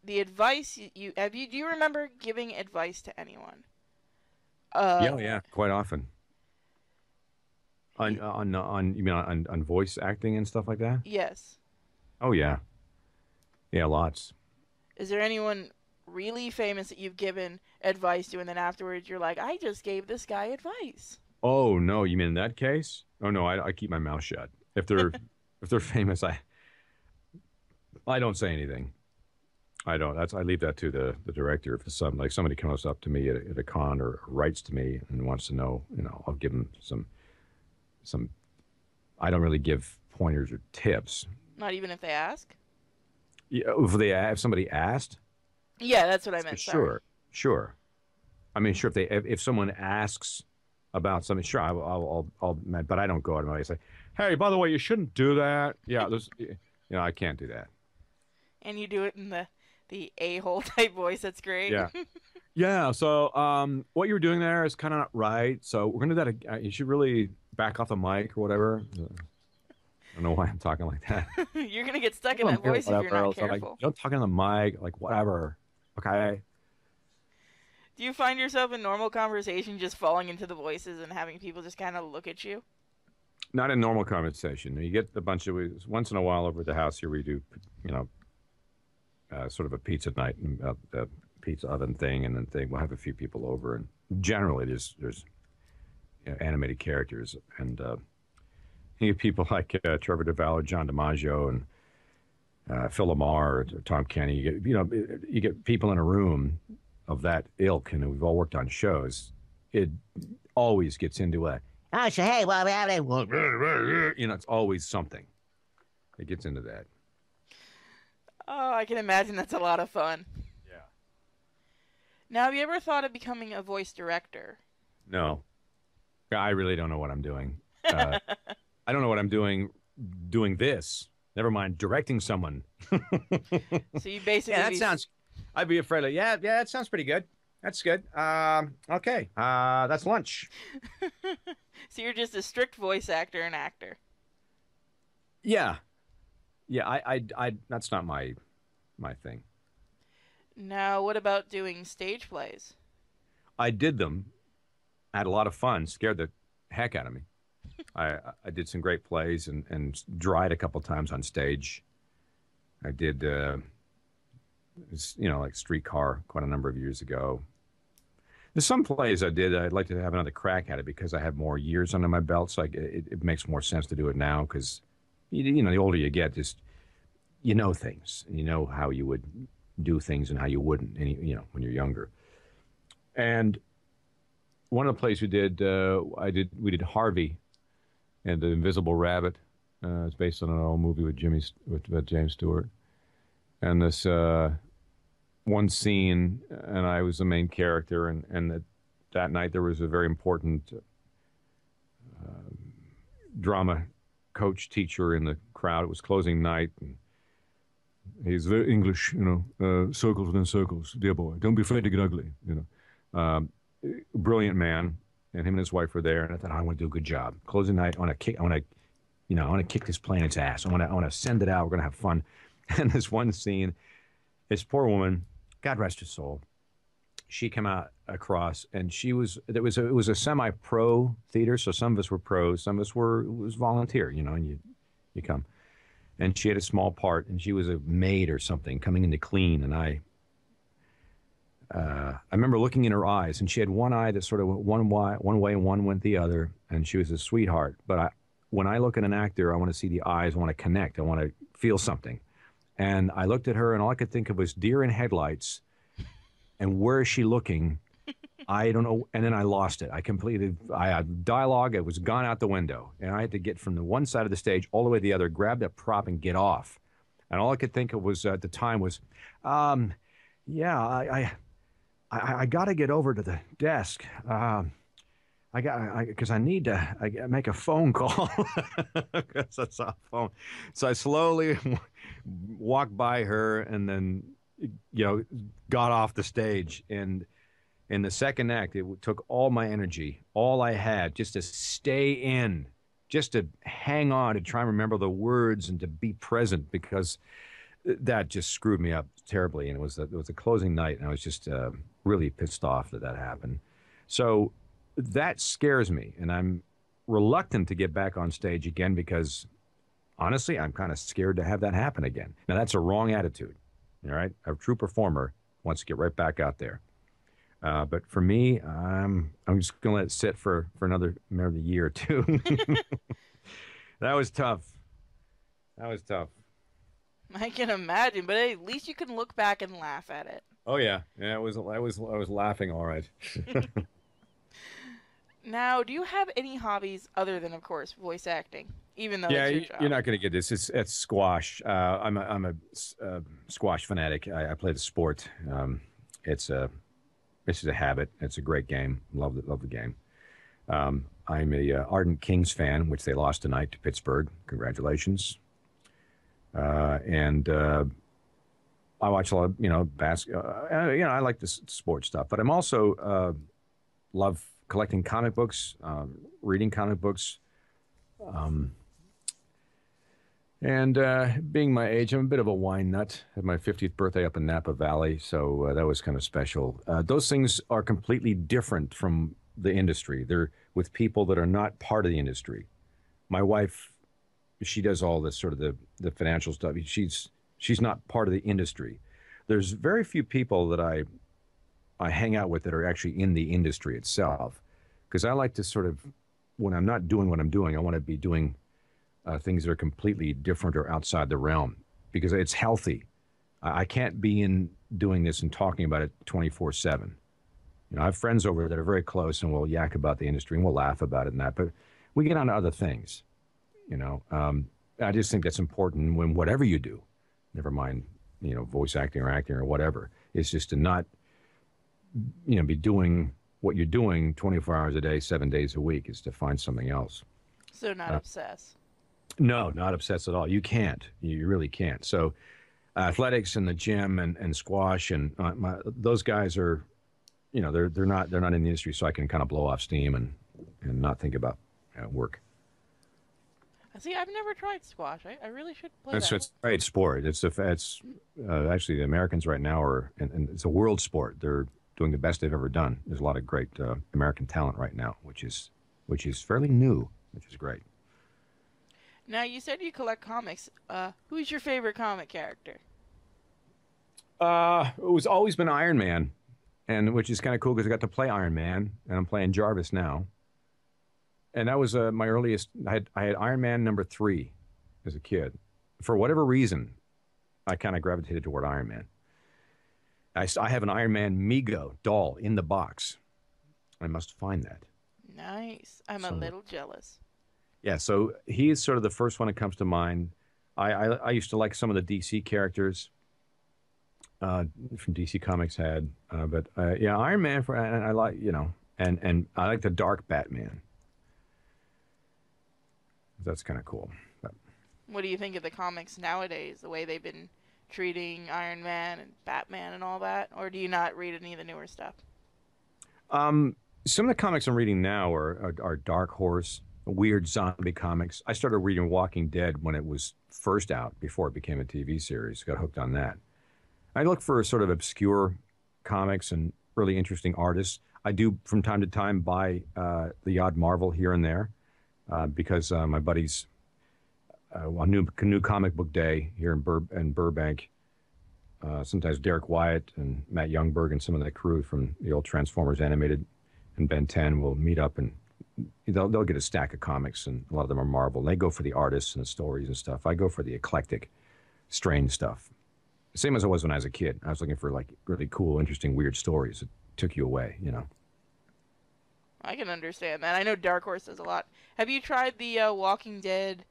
the advice you do you remember giving advice to anyone? Yeah, quite often. On you mean on voice acting and stuff like that? Yes. Oh yeah. Yeah, lots. Is there anyone really famous that you've given advice to, and then afterwards you're like, I just gave this guy advice? Oh no, you mean in that case? Oh no, I keep my mouth shut. If they're famous, I don't say anything. I don't. I leave that to the director. If somebody comes up to me at a con or writes to me and wants to know, I'll give them some. I don't really give pointers or tips. Not even if they ask? Yeah, if somebody asked. Yeah, that's what I meant. Sure. I mean, sure. If someone asks about something, sure, I'll. But I don't go out of my way and say, "Hey, by the way, you shouldn't do that." Yeah, I can't do that. And you do it in the a-hole type voice. That's great. Yeah. Yeah. So, what you were doing there is kind of not right. So we're gonna do that. You should really back off the mic or whatever. I don't know why I'm talking like that. You're gonna get stuck in that voice if you're not careful. Don't talk in the mic, like whatever. Okay. Do you find yourself in normal conversation just falling into the voices and having people just kind of look at you? Not in normal conversation. You get a bunch of once in a while over at the house here. We do, sort of a pizza night and a pizza oven thing, and then we'll have a few people over, and generally there's animated characters, and you get people like Trevor DeVal or John DiMaggio, Phil Lamar or Tom Kenny. You get people in a room of that ilk, and we've all worked on shows. It always gets into a, Oh, so hey, well, it's always something. It gets into that. Oh, I can imagine that's a lot of fun. Yeah. Now, have you ever thought of becoming a voice director? No, I really don't know what I'm doing. I don't know what I'm doing this. Never mind directing someone. So you basically Yeah, that sounds. I'd be afraid of. Yeah, that sounds pretty good. That's good. Okay. That's lunch. So you're just a strict voice actor and actor. Yeah, yeah. I. That's not my thing. Now, what about doing stage plays? I did them. I had a lot of fun. Scared the heck out of me. I did some great plays and dried a couple times on stage. I did, like Streetcar quite a number of years ago. There's some plays I did. I'd like to have another crack at it because I have more years under my belt. So it makes more sense to do it now because, the older you get, just you know things. You know how you would do things and how you wouldn't. When you're younger. And one of the plays we did, we did Harvey and the Invisible Rabbit. It's based on an old movie with James Stewart. And this one scene, and I was the main character, and that night there was a very important drama coach teacher in the crowd. It was closing night, and he's very English, circles within circles, dear boy. Don't be afraid to get ugly, Brilliant man, and him and his wife were there, and I thought, I want to do a good job. Closing night, I want to kick this plane in its ass. I want to send it out. We're going to have fun. And this one scene, this poor woman, God rest her soul, she came out across, and it was a semi-pro theater, so some of us were pros, some of us was volunteer, and you come. And she had a small part, and she was a maid or something coming in to clean, and I remember looking in her eyes, and she had one eye that sort of went one way and one went the other, and she was a sweetheart. But when I look at an actor, I want to see the eyes, I want to connect, I want to feel something. And I looked at her, and all I could think of was deer in headlights, and where is she looking? I don't know. And then I lost it. I had dialogue. It was gone out the window, and I had to get from the one side of the stage all the way to the other, grab that prop, and get off. And all I could think of was at the time was, yeah, I got to get over to the desk. Because I need to make a phone call because I saw a phone. So I slowly walked by her and then, got off the stage. And in the second act, it took all my energy, all I had, just to stay in, just to hang on, to try and remember the words and to be present because that just screwed me up terribly. And it was a closing night, and I was just really pissed off that happened. So that scares me, and I'm reluctant to get back on stage again because, honestly, I'm kind of scared to have that happen again. Now, that's a wrong attitude, all right? A true performer wants to get right back out there. But for me, I'm just going to let it sit for another maybe year or two. That was tough. I can imagine, but at least you can look back and laugh at it. Oh yeah, I was laughing all right. Now, do you have any hobbies other than, of course, voice acting? Even though it's your job? You're not going to get this. It's squash. I'm a squash fanatic. I play the sport. It's just a habit. It's a great game. Love the game. I'm a ardent Kings fan, which they lost tonight to Pittsburgh. Congratulations. And I watch a lot of basketball. I like this sports stuff, but I'm also love collecting comic books, reading comic books, and being my age, I'm a bit of a wine nut. Had my 50th birthday up in Napa Valley, so that was kind of special. Those things are completely different from the industry. They're with people that are not part of the industry. My wife, she does all this sort of the financial stuff. She's not part of the industry. There's very few people that I hang out with that are actually in the industry itself, because I like to sort of, when I'm not doing what I'm doing, I want to be doing things that are completely different or outside the realm. because it's healthy. I can't be in doing this and talking about it 24/7. You know, I have friends over that are very close, and we'll yak about the industry and we'll laugh about it and that. But we get on to other things. You know, I just think that's important when whatever you do, never mind, you know, voice acting or whatever, is just to not, you know, be doing what you're doing 24 hours a day, 7 days a week. Is to find something else. So not obsess. No, not obsessed at all. You can't. You really can't. So, athletics and the gym and squash and those guys are, you know, they're not in the industry, so I can kind of blow off steam and not think about work. See, I've never tried squash. I really should play It's that. a great sport. It's actually the Americans right now are, and it's a world sport. They're doing the best they've ever done. There's a lot of great American talent right now, which is fairly new, which is great. Now, you said you collect comics. Who's your favorite comic character? It was always been Iron Man, and which is kind of cool because I got to play Iron Man, and I'm playing Jarvis now. And that was my earliest. I had Iron Man #3 as a kid. For whatever reason, I kind of gravitated toward Iron Man. I have an Iron Man Mego doll in the box. I must find that. Nice. I'm a little jealous. Yeah, so he is sort of the first one that comes to mind. I used to like some of the DC characters from DC Comics but yeah, Iron Man. And I like, you know, and I like the Dark Batman. That's kind of cool. But What do you think of the comics nowadays? The way they've been treating Iron Man and Batman and all that, or do you not read any of the newer stuff? some of the comics I'm reading now are Dark Horse, weird zombie comics. I started reading Walking Dead when it was first out, before it became a TV series. Got hooked on that. I look for sort of obscure comics and really interesting artists. I do from time to time buy the odd Marvel here and there because my buddies, a new comic book day here in Burbank. Sometimes Derek Wyatt and Matt Youngberg and some of that crew from the old Transformers animated and Ben 10 will meet up, and they'll get a stack of comics, and a lot of them are Marvel. And they go for the artists and the stories and stuff. I go for the eclectic, strange stuff. Same as I was when I was a kid. I was looking for like really cool, interesting, weird stories that took you away, you know. I can understand that. I know Dark Horse does a lot. Have you tried the Walking Dead,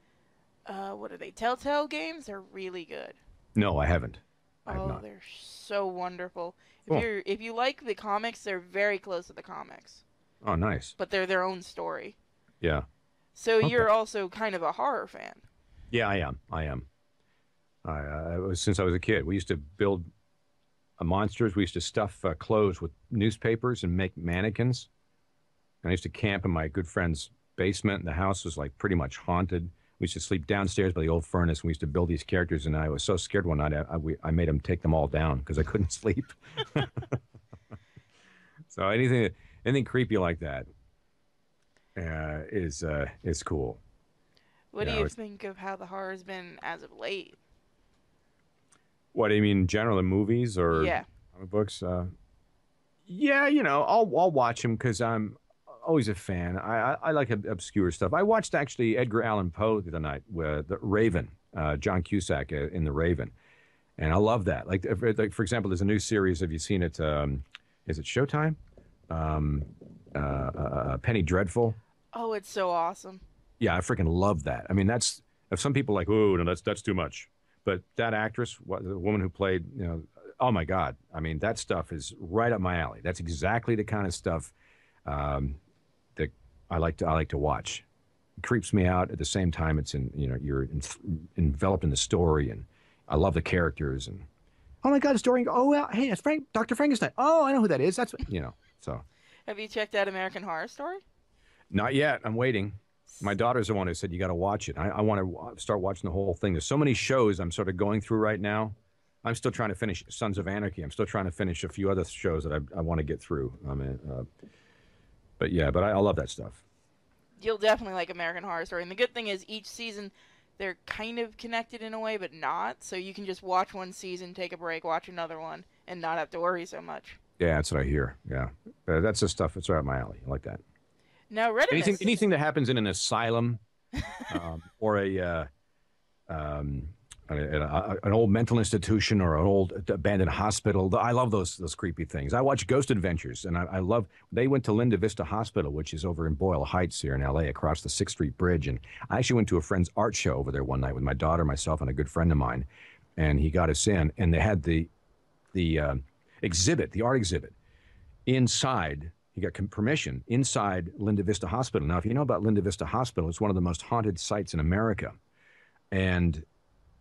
what are they, Telltale games? They're really good. No, I haven't. I have Oh, not. they're so wonderful. Cool. If you like the comics, they're very close to the comics. Oh, nice. But they're their own story. Yeah. So Okay. you're also kind of a horror fan. Yeah, I am. Since I was a kid, we used to build monsters. We used to stuff clothes with newspapers and make mannequins. And I used to camp in my good friend's basement. And the house was like pretty much haunted. We used to sleep downstairs by the old furnace. And we used to build these characters. And I was so scared one night, I made them take them all down because I couldn't sleep. So anything creepy like that is cool. What Yeah, do you think of how the horror's been as of late? What do you mean, general in movies or Yeah. comic books? Yeah, you know, I'll watch them because I'm always a fan. I like obscure stuff. I watched actually Edgar Allan Poe the other night with the Raven, John Cusack in The Raven, and I love that. Like for example, there's a new series. Have you seen it? Is it Showtime? Penny Dreadful. Oh, it's so awesome. Yeah, I freaking love that. I mean, that's if some people are like, oh no, that's too much. But that actress, the woman who played, you know, oh my God! I mean, that stuff is right up my alley. That's exactly the kind of stuff that I like to watch. It creeps me out. At the same time, it's you're enveloped in the story, and I love the characters. And oh my God, the story. Oh well, hey, that's Dr. Frankenstein. Oh, I know who that is. That's So Have you checked out American Horror Story? not yet. I'm waiting. My daughter's the one who said you got to watch it. I want to start watching the whole thing. There's so many shows I'm sort of going through right now. I'm still trying to finish Sons of Anarchy. I'm still trying to finish a few other shows that I want to get through. I mean, but I love that stuff. You'll definitely like American Horror Story. And the good thing is each season they're kind of connected in a way, but not. So you can just watch one season, take a break, watch another one, and not have to worry so much. Yeah, that's what I hear. Yeah, that's the stuff that's right up my alley. I like that. Now, Redimus. Anything that happens in an asylum or an old mental institution or an old abandoned hospital. I love those creepy things. I watch Ghost Adventures, and I love. They went to Linda Vista Hospital, which is over in Boyle Heights here in L.A., across the 6th Street Bridge. And I actually went to a friend's art show over there one night with my daughter, myself, and a good friend of mine. And he got us in, and they had the exhibit, the art exhibit, inside. He got permission inside Linda Vista Hospital. Now, if you know about Linda Vista Hospital, it's one of the most haunted sites in America, and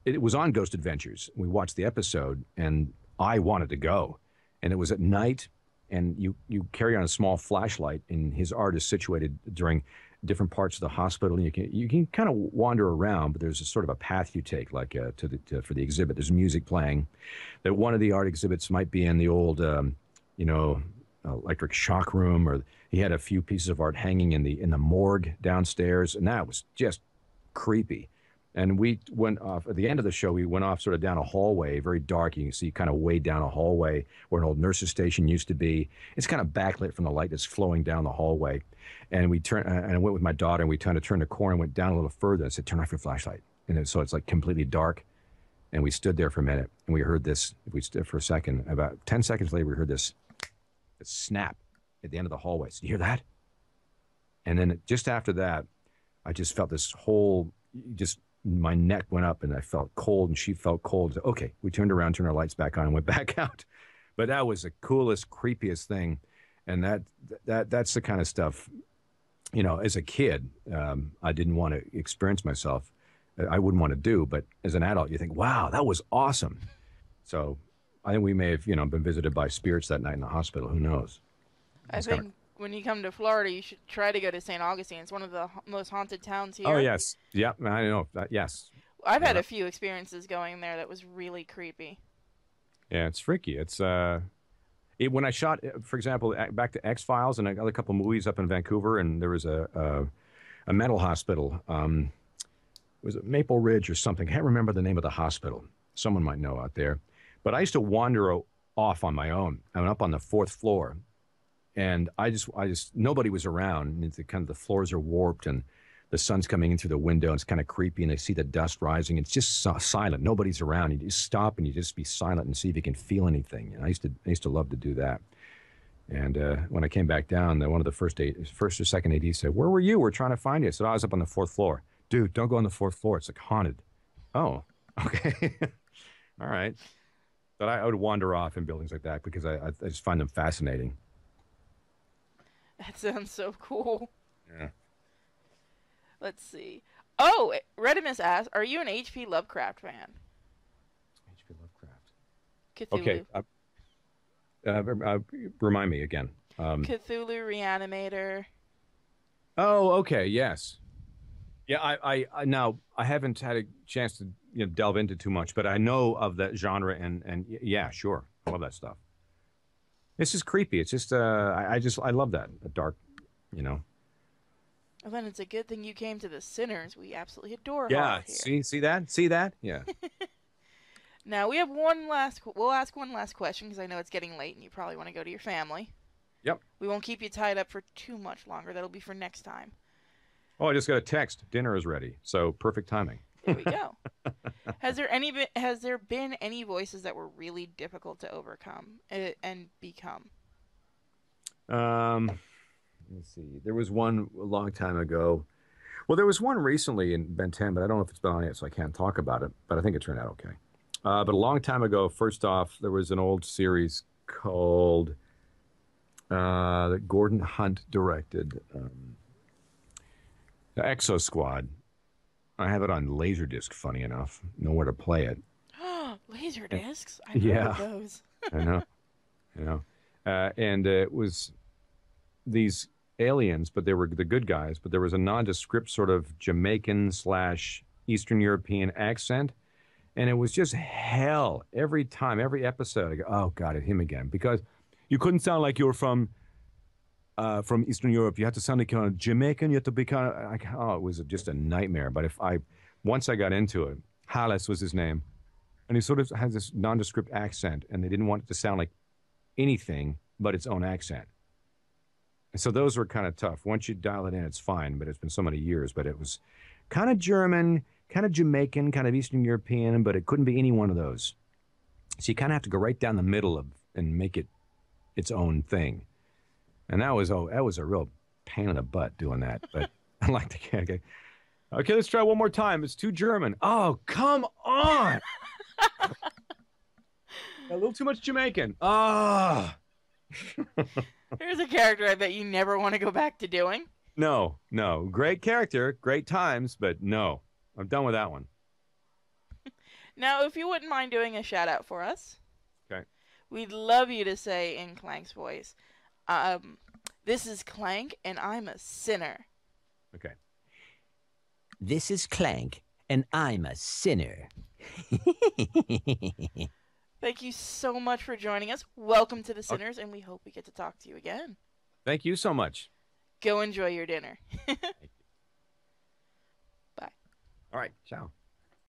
it was on Ghost Adventures. We watched the episode, and I wanted to go. And it was at night, and you carry on a small flashlight, and his art is situated during different parts of the hospital. And you can kind of wander around, but there's a sort of a path you take, like for the exhibit. There's music playing. That one of the art exhibits might be in the old, electric shock room, or he had a few pieces of art hanging in the morgue downstairs, and that was just creepy. And we went off at the end of the show. We went off sort of down a hallway, very dark. You can see kind of way down a hallway where an old nurse's station used to be. It's kind of backlit from the light that's flowing down the hallway. And we turned, and I went with my daughter, and we kind of turned the corner and went down a little further. I said, "Turn off your flashlight." And so it's like completely dark. And we stood there for a minute, and we heard this. We stood for a second. About 10 seconds later, we heard this snap at the end of the hallway. So, "You hear that?" And then just after that, I just felt this whole, my neck went up, and I felt cold, and she felt cold. So, okay, we turned around, turned our lights back on, and went back out. But that was the coolest, creepiest thing. And that's the kind of stuff, as a kid, I didn't want to experience myself. I wouldn't want to do, but as an adult, you think, wow, that was awesome. So I think we may have, been visited by spirits that night in the hospital. Who knows? I think when you come to Florida, you should try to go to St. Augustine. It's one of the most haunted towns here. Oh, yes. Yeah, I know. Yes. I've had a few experiences going there that was really creepy. Yeah, it's freaky. It's when I shot, for example, back to X-Files and another couple of movies up in Vancouver, and there was a mental hospital. Was it Maple Ridge or something? I can't remember the name of the hospital. Someone might know out there. But I used to wander off on my own. I went up on the 4th floor. And I just nobody was around. And the floors are warped, and the sun's coming in through the window. And it's kind of creepy, and I see the dust rising. It's just silent. Nobody's around. You just stop, and you just be silent and see if you can feel anything. And I used to love to do that. And when I came back down, one of the first or second ADs said, "Where were you? We're trying to find you." I said, "I was up on the 4th floor." "Dude, don't go on the 4th floor. It's like haunted." "Oh, okay." All right. But I would wander off in buildings like that because I just find them fascinating. That sounds so cool. Yeah. Let's see. Oh, Redimus asks, are you an H.P. Lovecraft fan? H.P. Lovecraft. Cthulhu. Okay. Remind me again. Cthulhu Reanimator. Oh, okay. Yes. Yeah, I now I haven't had a chance to delve into too much, but I know of that genre, and yeah, sure, I love that stuff. This is creepy. It's just I love that dark, Well, then it's a good thing you came to the Sinners. We absolutely adore Yeah, horror here. see that? Yeah. Now we have we'll ask one last question because I know it's getting late and you probably want to go to your family. Yep. We won't keep you tied up for too much longer. That'll be for next time. Oh, I just got a text. Dinner is ready. So perfect timing. There we go. Has there been any voices that were really difficult to overcome and become? Let's see. There was one a long time ago. Well, there was one recently in Ben 10, but I don't know if it's been on yet, so I can't talk about it. But I think it turned out okay. But a long time ago, first off, there was an old series called that Gordon Hunt directed, the Exo Squad. I have it on Laserdisc, funny enough. Nowhere to play it. Laserdiscs? I Yeah. know those. I know. And it was these aliens, but they were the good guys, but there was a nondescript sort of Jamaican / Eastern European accent. And it was just hell every time, every episode. I go, oh, God, it's him again. Because you couldn't sound like you were from Eastern Europe. You had to sound like kind of Jamaican. You had to be kind of like, oh, it was just a nightmare. But once I got into it, Hallis was his name. And he sort of has this nondescript accent, and they didn't want it to sound like anything but its own accent. And so those were kind of tough. Once you dial it in, it's fine, but it's been so many years. But it was kind of German, kind of Jamaican, kind of Eastern European, but it couldn't be any one of those. So you kind of have to go right down the middle of and make it its own thing. And that was a real pain in the butt doing that. But I like the okay. Okay, let's try one more time. It's too German. Oh, come on! A little too much Jamaican. Ah. Here's a character I bet you never want to go back to doing. No. Great character, great times, but no. I'm done with that one. Now, if you wouldn't mind doing a shout out for us. Okay. We'd love you to say in Clank's voice, this is Clank and I'm a sinner. Okay. This is Clank, and I'm a sinner. Thank you so much for joining us. Welcome to the Sinners, and we hope we get to talk to you again. Thank you so much. Go enjoy your dinner. Thank you. Bye. All right. Ciao.